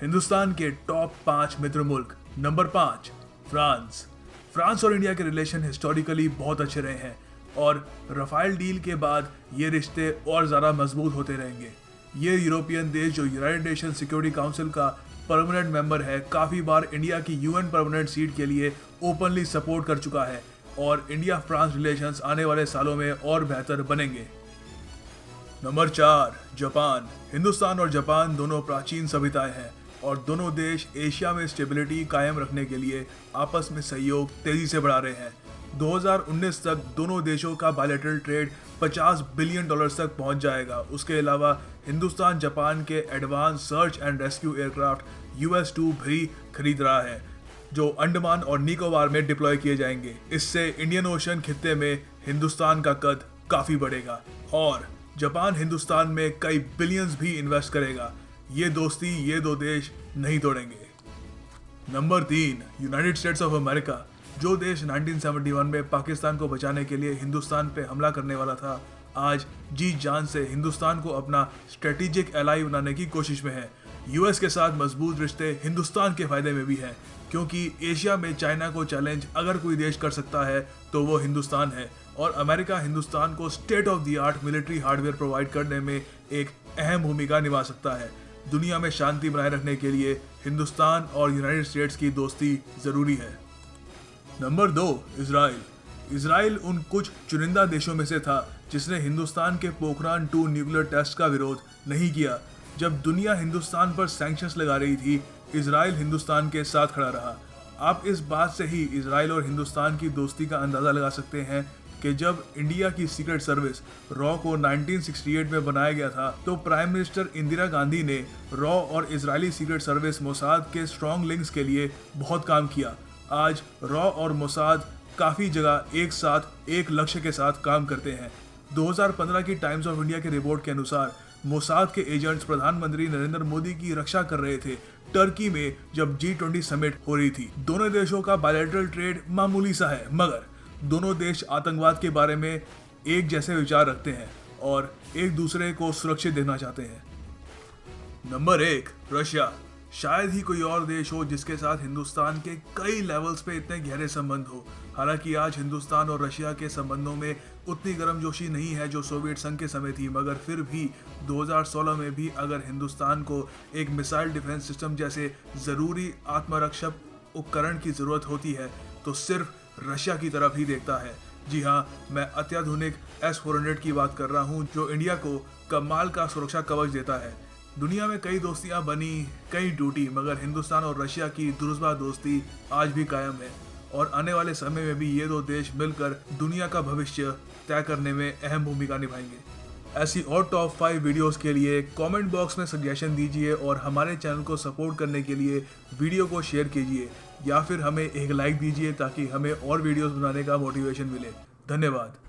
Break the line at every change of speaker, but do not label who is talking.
हिंदुस्तान के टॉप 5 मित्र मुल्क। Number 5, France. France और इंडिया के रिलेशन हिस्टोरिकली बहुत अच्छे रहे हैं और राफेल डील के बाद ये रिश्ते और ज़्यादा मजबूत होते रहेंगे। ये यूरोपियन देश जो यूनाइटेड नेशन सिक्योरिटी काउंसिल का परमानेंट मेंबर है, काफ़ी बार इंडिया की यूएन परमानेंट सीट के लिए ओपनली सपोर्ट कर चुका है और इंडिया फ्रांस रिलेशंस आने वाले सालों में और बेहतर बनेंगे। Number 4, Japan. हिंदुस्तान और जापान दोनों प्राचीन सभ्यताएं हैं और दोनों देश एशिया में स्टेबिलिटी कायम रखने के लिए आपस में सहयोग तेजी से बढ़ा रहे हैं। 2019 तक दोनों देशों का बायलैटरल ट्रेड $50 बिलियन तक पहुंच जाएगा। उसके अलावा हिंदुस्तान जापान के advance search and rescue aircraft US-2 भी खरीद रहा है जो अंडमान और निकोबार में डिप्लॉय किए जाएंगे। इससे इंडियन ओशन खित्ते में हिंदुस्तान का कद काफ़ी बढ़ेगा और जापान हिंदुस्तान में कई बिलियंस भी इन्वेस्ट करेगा। ये दोस्ती ये दो देश नहीं तोड़ेंगे। Number 3, United states of America. जो देश 1971 में पाकिस्तान को बचाने के लिए हिंदुस्तान पे हमला करने वाला था, आज जी जान से हिंदुस्तान को अपना स्ट्रेटेजिक एलाई बनाने की कोशिश में है। यूएस के साथ मजबूत रिश्ते हिंदुस्तान के फायदे में भी हैं क्योंकि एशिया में चाइना को चैलेंज अगर कोई देश कर सकता है तो वो हिंदुस्तान है और अमेरिका हिंदुस्तान को state of the art military hardware provide करने में एक अहम भूमिका निभा सकता है। दुनिया में शांति बनाए रखने के लिए हिंदुस्तान और यूनाइटेड स्टेट्स की दोस्ती जरूरी है। Number 2, Israel. इजराइल उन कुछ चुनिंदा देशों में से था जिसने हिंदुस्तान के पोखरान 2 न्यूक्लियर टेस्ट का विरोध नहीं किया। जब दुनिया हिंदुस्तान पर सैंक्शंस लगा रही थी, इजराइल हिंदुस्तान के साथ खड़ा रहा। आप इस बात से ही इजराइल और हिंदुस्तान की दोस्ती का अंदाज़ा लगा सकते हैं कि जब इंडिया की सीक्रेट सर्विस रॉ को 1968 में बनाया गया था तो प्राइम मिनिस्टर इंदिरा गांधी ने रॉ और इजरायली सीक्रेट सर्विस मोसाद के स्ट्रॉन्ग लिंक्स के लिए बहुत काम किया। आज रॉ और मोसाद काफ़ी जगह एक साथ एक लक्ष्य के साथ काम करते हैं। 2015 की टाइम्स ऑफ इंडिया के रिपोर्ट के अनुसार मोसाद के एजेंट्स प्रधानमंत्री नरेंद्र मोदी की रक्षा कर रहे थे टर्की में जब G20 समिट हो रही थी। दोनों देशों का बायलैटरल ट्रेड मामूली सा है मगर दोनों देश आतंकवाद के बारे में एक जैसे विचार रखते हैं और एक दूसरे को सुरक्षित देखना चाहते हैं। Number 1, Russia. शायद ही कोई और देश हो जिसके साथ हिंदुस्तान के कई लेवल्स पे इतने गहरे संबंध हो। हालांकि आज हिंदुस्तान और रशिया के संबंधों में उतनी गर्मजोशी नहीं है जो सोवियत संघ के समय थी, मगर फिर भी 2016 में भी अगर हिंदुस्तान को एक मिसाइल डिफेंस सिस्टम जैसे ज़रूरी आत्मरक्षक उपकरण की ज़रूरत होती है तो सिर्फ रशिया की तरफ ही देखता है। जी हाँ, मैं अत्याधुनिक S-400 की बात कर रहा हूँ जो इंडिया को कमाल का सुरक्षा कवच देता है। दुनिया में कई दोस्तियां बनी, कई टूटी, मगर हिंदुस्तान और रशिया की दुरुस्बा दोस्ती आज भी कायम है और आने वाले समय में भी ये दो देश मिलकर दुनिया का भविष्य तय करने में अहम भूमिका निभाएंगे। ऐसी और टॉप 5 वीडियोस के लिए कमेंट बॉक्स में सजेशन दीजिए और हमारे चैनल को सपोर्ट करने के लिए वीडियो को शेयर कीजिए या फिर हमें एक लाइक दीजिए ताकि हमें और वीडियोस बनाने का मोटिवेशन मिले। धन्यवाद।